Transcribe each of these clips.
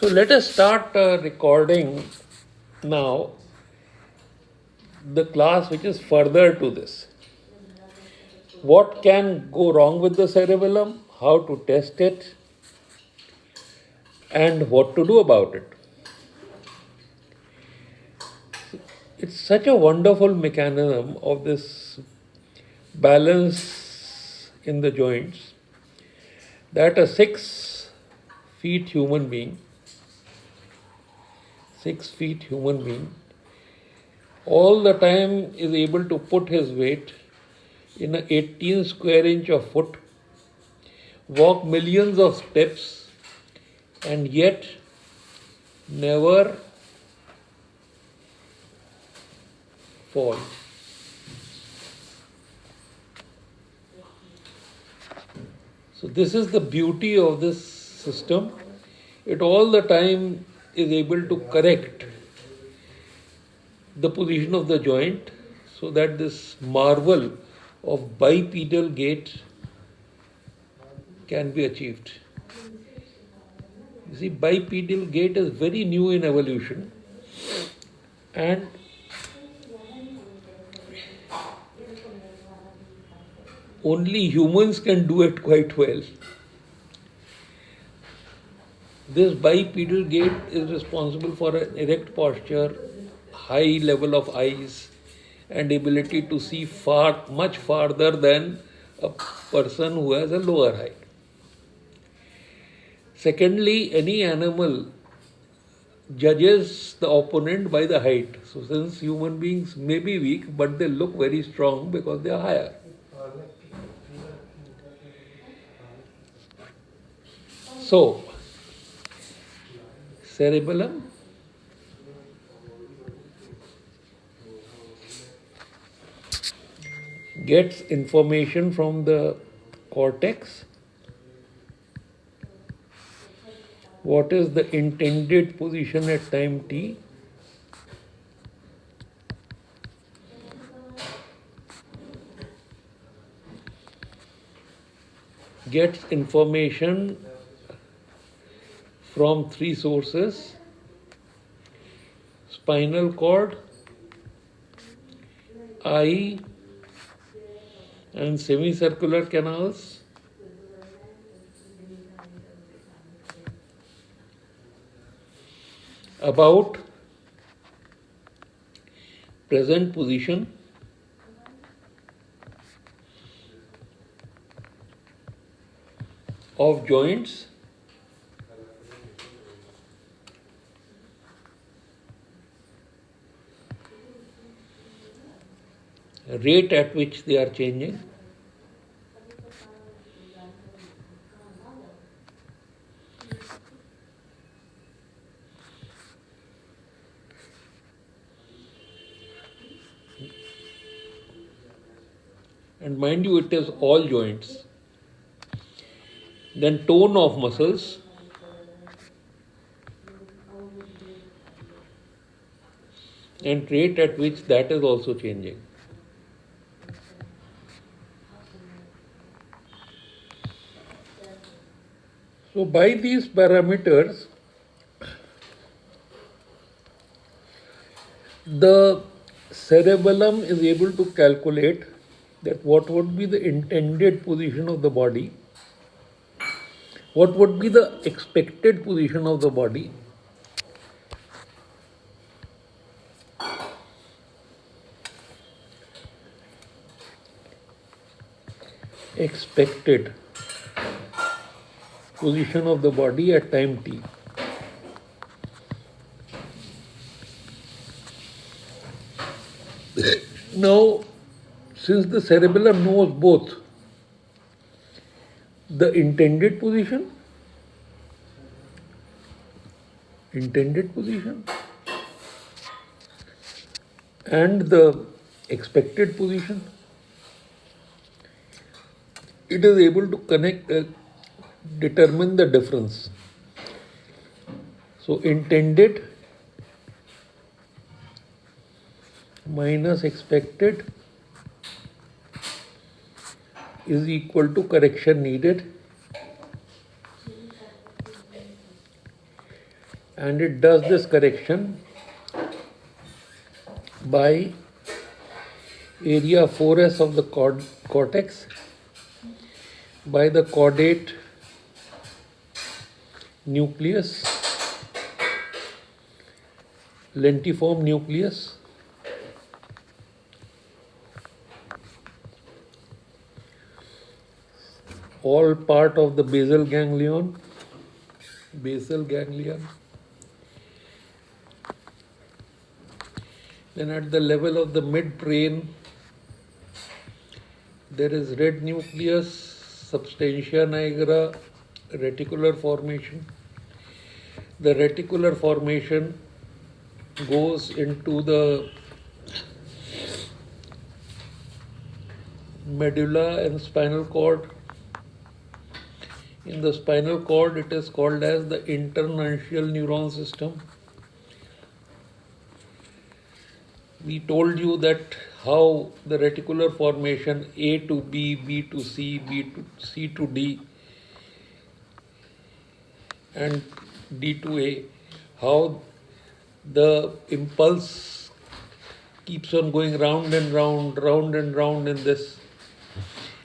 So let us start recording now the class which is further to this. What can go wrong with the cerebellum, how to test it, and what to do about it. It's such a wonderful mechanism of this balance in the joints that a 6 feet human being, 6 feet human being, all the time is able to put his weight in an 18 square inch of foot, walk millions of steps, and yet never fall. So this is the beauty of this system. It all the time is able to correct the position of the joint so that this marvel of bipedal gait can be achieved. You see, bipedal gait is very new in evolution, and only humans can do it quite well. This bipedal gait is responsible for an erect posture, high level of eyes, and ability to see much farther than a person who has a lower height. Secondly, any animal judges the opponent by the height. So since human beings may be weak, but they look very strong because they are higher. So, cerebellum gets information from the cortex. What is the intended position at time t? Gets information from 3 sources: spinal cord, eye, and semicircular canals. About present position, of joints, rate at which they are changing, and mind you, it is all joints. Then tone of muscles, and rate at which that is also changing. So by these parameters, the cerebellum is able to calculate that what would be the intended position of the body, what would be the expected position of the body, expected position of the body at time t. Now, since the cerebellum knows both the intended position and the expected position, it is able to determine the difference. So intended minus expected is equal to correction needed. and it does this correction by area 4s of the cortex, by the caudate nucleus, lentiform nucleus, all part of the basal ganglion, Then at the level of the midbrain, there is red nucleus, substantia nigra, reticular formation. The reticular formation goes into the medulla and spinal cord. In the spinal cord, it is called as the internuncial neuron system. We told you that how the reticular formation A to B, B to C, C to D, and D to A, how the impulse keeps on going round and round in this,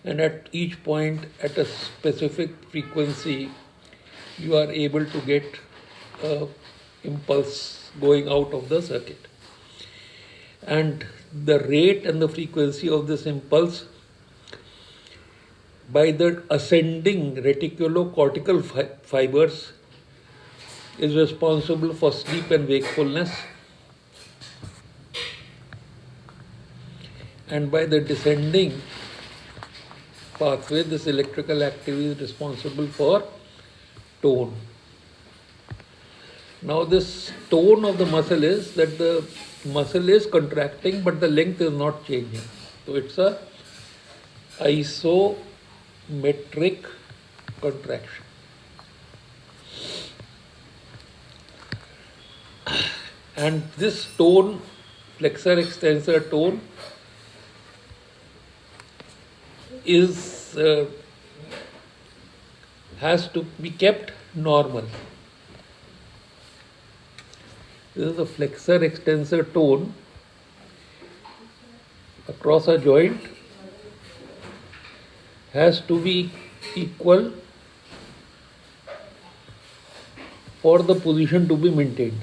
and at each point at a specific frequency you are able to get a impulse going out of the circuit. And the rate and the frequency of this impulse by the ascending reticulocortical fibers is responsible for sleep and wakefulness, and by the descending pathway, this electrical activity is responsible for tone. Now this tone of the muscle is that the muscle is contracting but the length is not changing. So it's a isometric contraction. And this tone, flexor extensor tone, is has to be kept normal. This is the flexor extensor tone across a joint, has to be equal for the position to be maintained.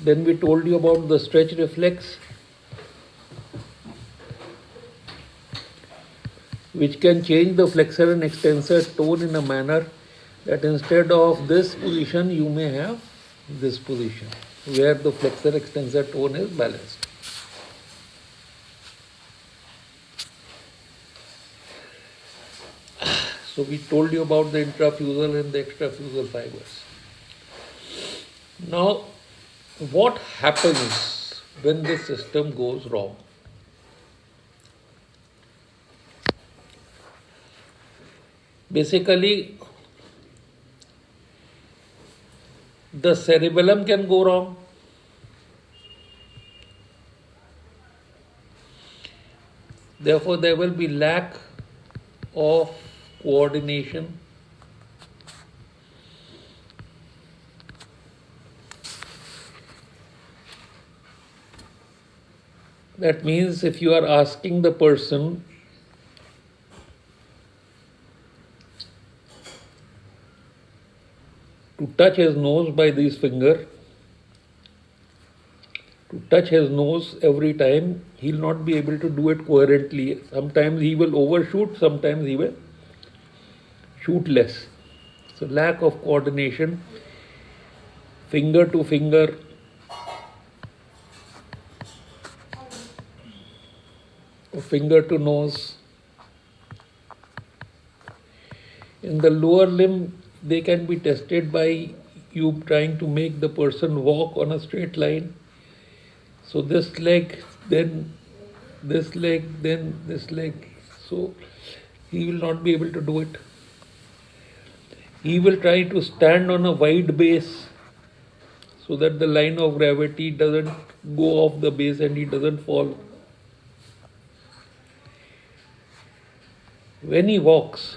Then we told you about the stretch reflex, which can change the flexor and extensor tone in a manner that instead of this position you may have this position where the flexor extensor tone is balanced. So we told you about the intrafusal and the extrafusal fibers. Now, what happens when this system goes wrong? Basically, the cerebellum can go wrong. Therefore, there will be lack of coordination. That means if you are asking the person to touch his nose by this finger, to touch his nose every time, he'll not be able to do it coherently. Sometimes he will overshoot, sometimes he will shoot less. So lack of coordination, finger to finger, finger to nose. In the lower limb, they can be tested by you trying to make the person walk on a straight line. So this leg, then this leg, then this leg. So he will not be able to do it. He will try to stand on a wide base so that the line of gravity doesn't go off the base and he doesn't fall. When he walks,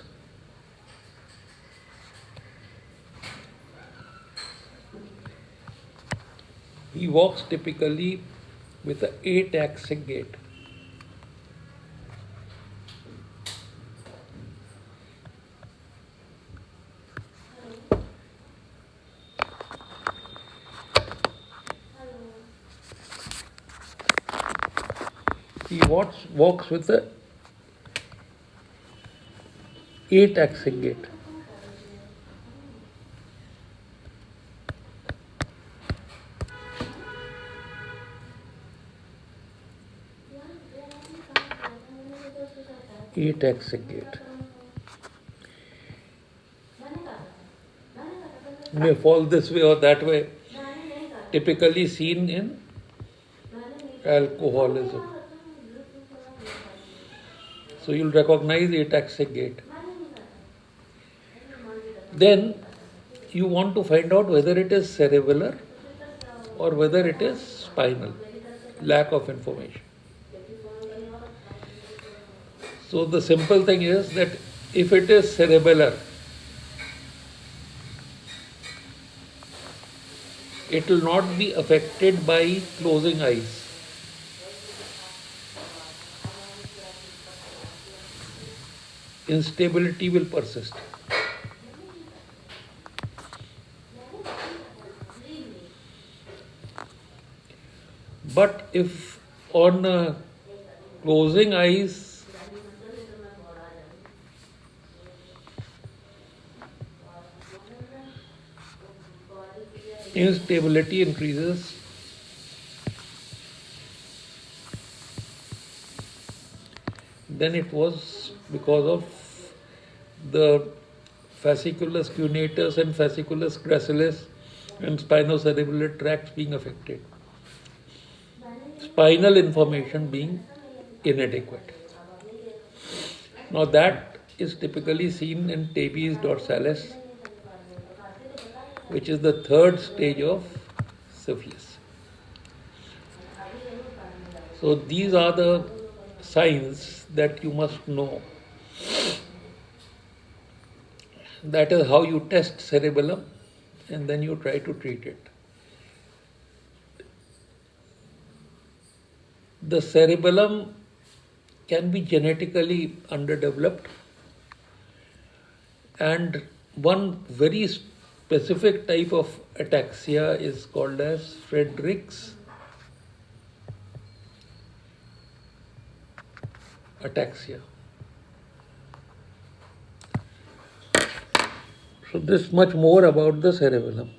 He walks typically with a ataxic gait. He walks with a ataxic gait. Ataxic gait. May fall this way or that way, typically seen in alcoholism. So you'll recognize ataxic gait. Then you want to find out whether it is cerebellar or whether it is spinal. Lack of information. So the simple thing is that if it is cerebellar, it will not be affected by closing eyes. Instability will persist. But if on closing eyes, instability increases, then it was because of the fasciculus cuneatus and fasciculus gracilis and spinocerebellar tracts being affected. Spinal information being inadequate. Now that is typically seen in tabes dorsalis, which is the third stage of syphilis. So these are the signs that you must know. That is how you test cerebellum, and then you try to treat it. The cerebellum can be genetically underdeveloped, and one very specific type of ataxia is called as Friedreich's ataxia. So this much more about the cerebellum.